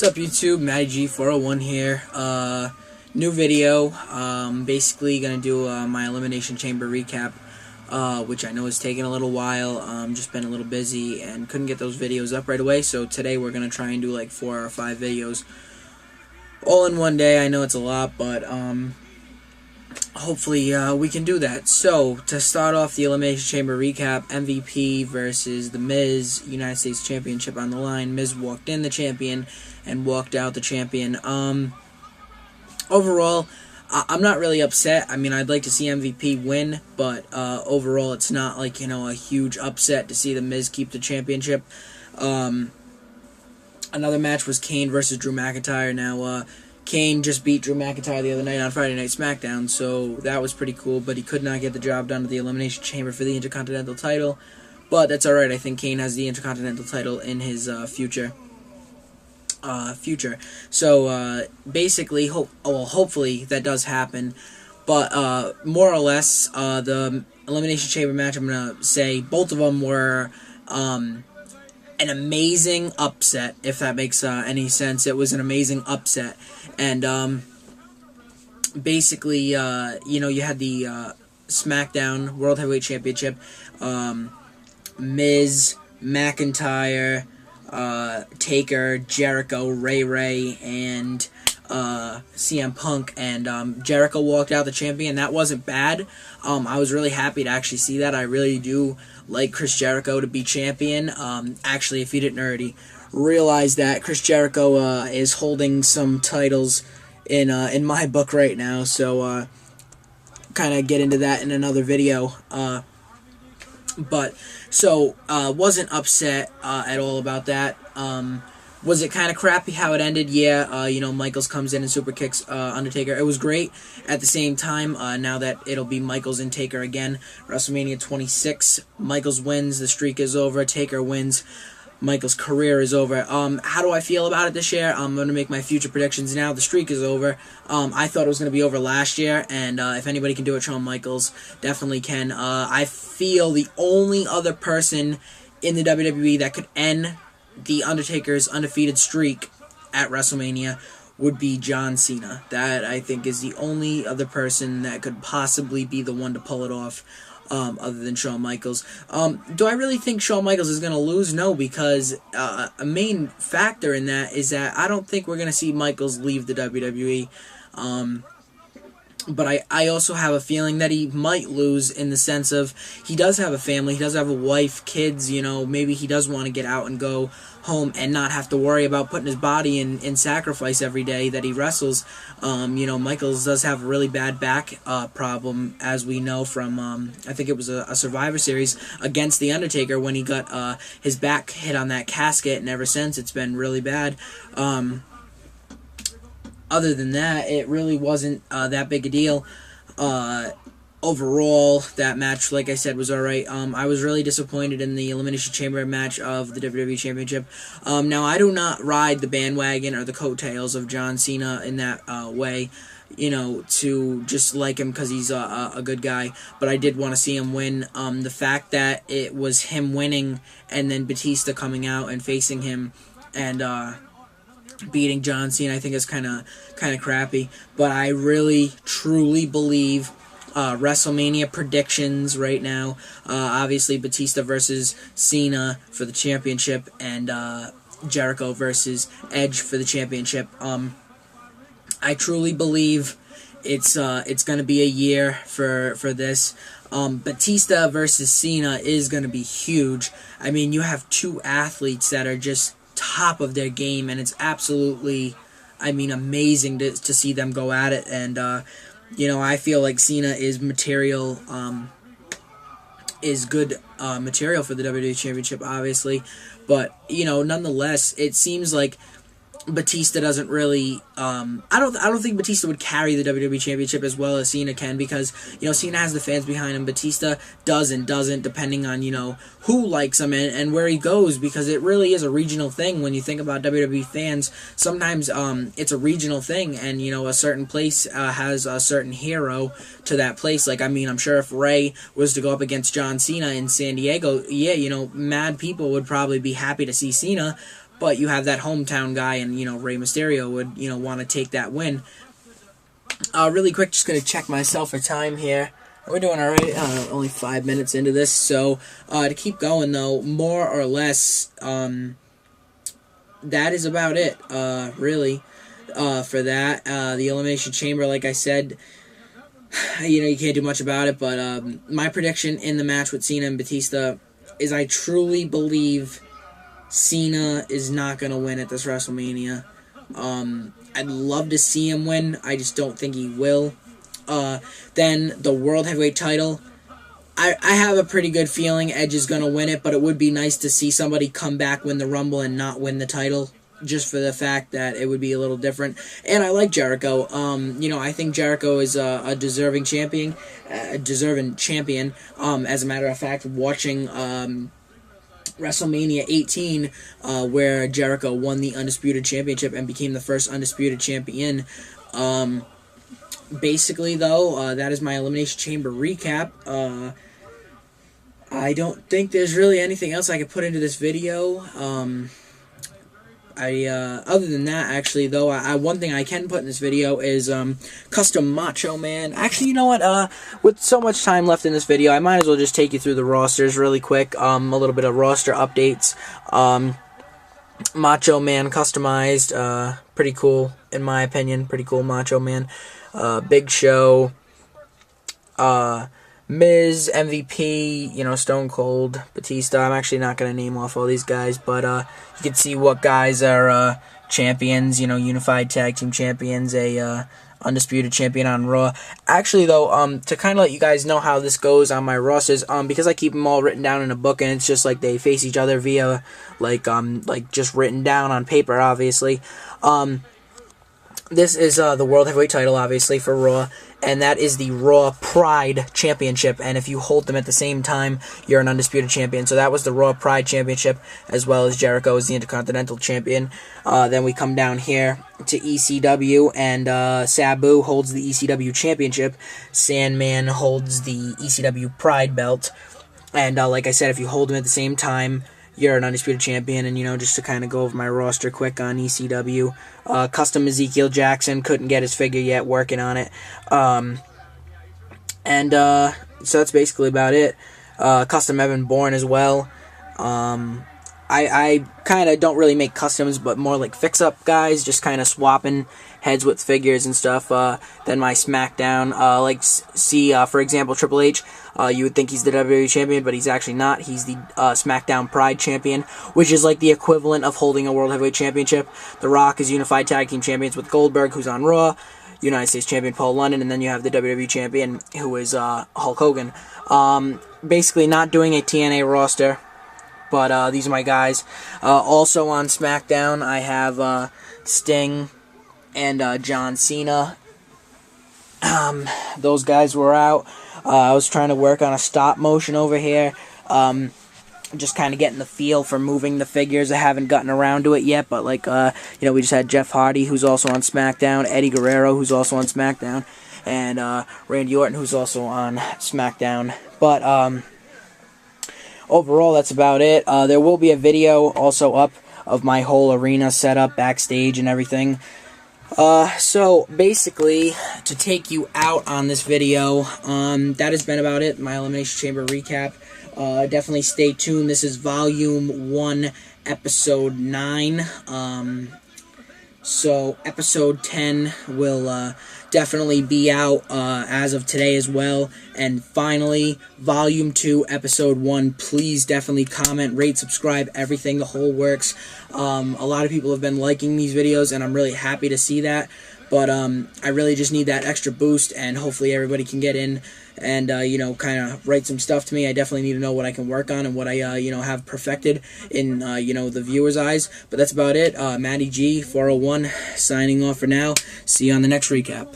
What's up YouTube, Matty G401 here. New video, basically gonna do my Elimination Chamber recap, which I know is taking a little while. Just been a little busy and couldn't get those videos up right away, so today we're gonna try and do like 4 or 5 videos all in one day. I know it's a lot, but hopefully we can do that. So, to start off the Elimination Chamber recap, MVP versus The Miz, United States Championship on the line. Miz walked in the champion and walked out the champion. Overall, I'm not really upset. I mean, I'd like to see MVP win, but overall, it's not like, you know, a huge upset to see The Miz keep the championship. Another match was Kane versus Drew McIntyre. Now, Kane just beat Drew McIntyre the other night on Friday Night SmackDown, so that was pretty cool, but he could not get the job done at the Elimination Chamber for the Intercontinental title. But that's alright. I think Kane has the Intercontinental title in his future. So, basically, hopefully that does happen. But, more or less, the Elimination Chamber match, I'm going to say, both of them were, an amazing upset, if that makes any sense. It was an amazing upset. And, basically, you know, you had the SmackDown World Heavyweight Championship, Miz, McIntyre, Taker, Jericho, Ray, and CM Punk, and Jericho walked out the champion. That wasn't bad. I was really happy to actually see that. I really do like Chris Jericho to be champion. Actually, if you didn't already realize that, Chris Jericho is holding some titles in my book right now, so kind of get into that in another video. But so wasn't upset at all about that. Was it kind of crappy how it ended? Yeah, you know, Michaels comes in and super kicks Undertaker. It was great. At the same time, now that it'll be Michaels and Taker again, WrestleMania 26, Michaels wins, the streak is over, Taker wins, Michaels' career is over. How do I feel about it this year? I'm going to make my future predictions now. The streak is over. I thought it was going to be over last year, and if anybody can do it, Shawn Michaels definitely can. I feel the only other person in the WWE that could end the Undertaker's undefeated streak at WrestleMania would be John Cena. That, I think, is the only other person that could possibly be the one to pull it off, other than Shawn Michaels. Do I really think Shawn Michaels is going to lose? No, because a main factor in that is that I don't think we're going to see Michaels leave the WWE. But I also have a feeling that he might lose, in the sense of he does have a family, he does have a wife, kids, you know, maybe he does want to get out and go home and not have to worry about putting his body in sacrifice every day that he wrestles. You know, Michaels does have a really bad back problem, as we know from, I think it was a Survivor Series against The Undertaker when he got his back hit on that casket, and ever since it's been really bad. Other than that, it really wasn't that big a deal. Overall, that match, like I said, was alright. I was really disappointed in the Elimination Chamber match of the WWE Championship. Now, I do not ride the bandwagon or the coattails of John Cena in that way, you know, to just like him because he's a good guy. But I did want to see him win. The fact that it was him winning and then Batista coming out and facing him and beating John Cena, I think is kind of crappy. But I really, truly believe WrestleMania predictions right now. Obviously, Batista versus Cena for the championship, and Jericho versus Edge for the championship. I truly believe it's going to be a year for this. Batista versus Cena is going to be huge. I mean, you have two athletes that are just top of their game, and it's absolutely, I mean, amazing to see them go at it. And you know, I feel like Cena is material, is good material for the WWE Championship, obviously, but you know, nonetheless, it seems like Batista doesn't really, I don't think Batista would carry the WWE Championship as well as Cena can, because, you know, Cena has the fans behind him. Batista does and doesn't, depending on, you know, who likes him and where he goes, because it really is a regional thing. When you think about WWE fans, sometimes it's a regional thing, and, you know, a certain place has a certain hero to that place. Like, I mean, I'm sure if Ray was to go up against John Cena in San Diego, yeah, you know, mad people would probably be happy to see Cena. but you have that hometown guy, and Rey Mysterio would want to take that win. Really quick, just gonna check myself for time here. We're doing alright, only 5 minutes into this, so to keep going though, more or less, that is about it, really, for that. The Elimination Chamber, like I said, you can't do much about it, but my prediction in the match with Cena and Batista is I truly believe Cena is not going to win at this WrestleMania. I'd love to see him win. I just don't think he will. Then the World Heavyweight title, I have a pretty good feeling Edge is going to win it, but it would be nice to see somebody come back, win the Rumble, and not win the title, just for the fact that it would be a little different. And I like Jericho. I think Jericho is a deserving champion. As a matter of fact, watching WrestleMania 18, where Jericho won the Undisputed Championship and became the first Undisputed Champion. Basically, though, that is my Elimination Chamber recap. I don't think there's really anything else I could put into this video. Other than that, actually, though, one thing I can put in this video is custom Macho Man. Actually, you know what? With so much time left in this video, I might as well just take you through the rosters really quick. A little bit of roster updates. Macho Man customized, pretty cool in my opinion. Pretty cool Macho Man. Big Show. Miz, MVP, Stone Cold, Batista. I'm actually not going to name off all these guys, but you can see what guys are champions, unified tag team champions, a undisputed champion on Raw. Actually, though, to kind of let you guys know how this goes on my rosters, because I keep them all written down in a book, and it's just like they face each other via, like just written down on paper, obviously. This is the World Heavyweight title, obviously, for Raw, and that is the Raw Pride Championship, and if you hold them at the same time, you're an undisputed champion. So that was the Raw Pride Championship, as well as Jericho is the Intercontinental Champion. Then we come down here to ECW, and Sabu holds the ECW Championship. Sandman holds the ECW Pride belt, and like I said, if you hold them at the same time, you're an undisputed champion. And just to kind of go over my roster quick on ECW, custom Ezekiel Jackson, couldn't get his figure yet, working on it. So that's basically about it. Custom Evan Bourne as well. I kind of don't really make customs, but more like fix-up guys, just kind of swapping heads with figures and stuff. Then my SmackDown, for example, Triple H. You would think he's the WWE Champion, but he's actually not. He's the SmackDown Pride Champion, which is like the equivalent of holding a World Heavyweight Championship. The Rock is Unified Tag Team Champions with Goldberg, who's on Raw. United States Champion Paul London, and then you have the WWE Champion, who is Hulk Hogan. Basically not doing a TNA roster, but these are my guys. Also on SmackDown, I have Sting and John Cena. Those guys were out. I was trying to work on a stop motion over here. Just kind of getting the feel for moving the figures. I haven't gotten around to it yet, but we just had Jeff Hardy, who's also on SmackDown, Eddie Guerrero, who's also on SmackDown, and Randy Orton, who's also on SmackDown. But overall, that's about it. There will be a video also up of my whole arena setup, backstage, and everything. So basically, to take you out on this video, that has been about it, my Elimination Chamber recap. Definitely stay tuned. This is Volume 1, Episode 9. So Episode 10 will definitely be out as of today as well. And finally, Volume 2, Episode 1. Please definitely comment, rate, subscribe, everything, the whole works. A lot of people have been liking these videos, and I'm really happy to see that. But I really just need that extra boost, and hopefully everybody can get in and, kind of write some stuff to me. I definitely need to know what I can work on and what I, have perfected in, the viewer's eyes. But that's about it. Matty G, 401, signing off for now. See you on the next recap.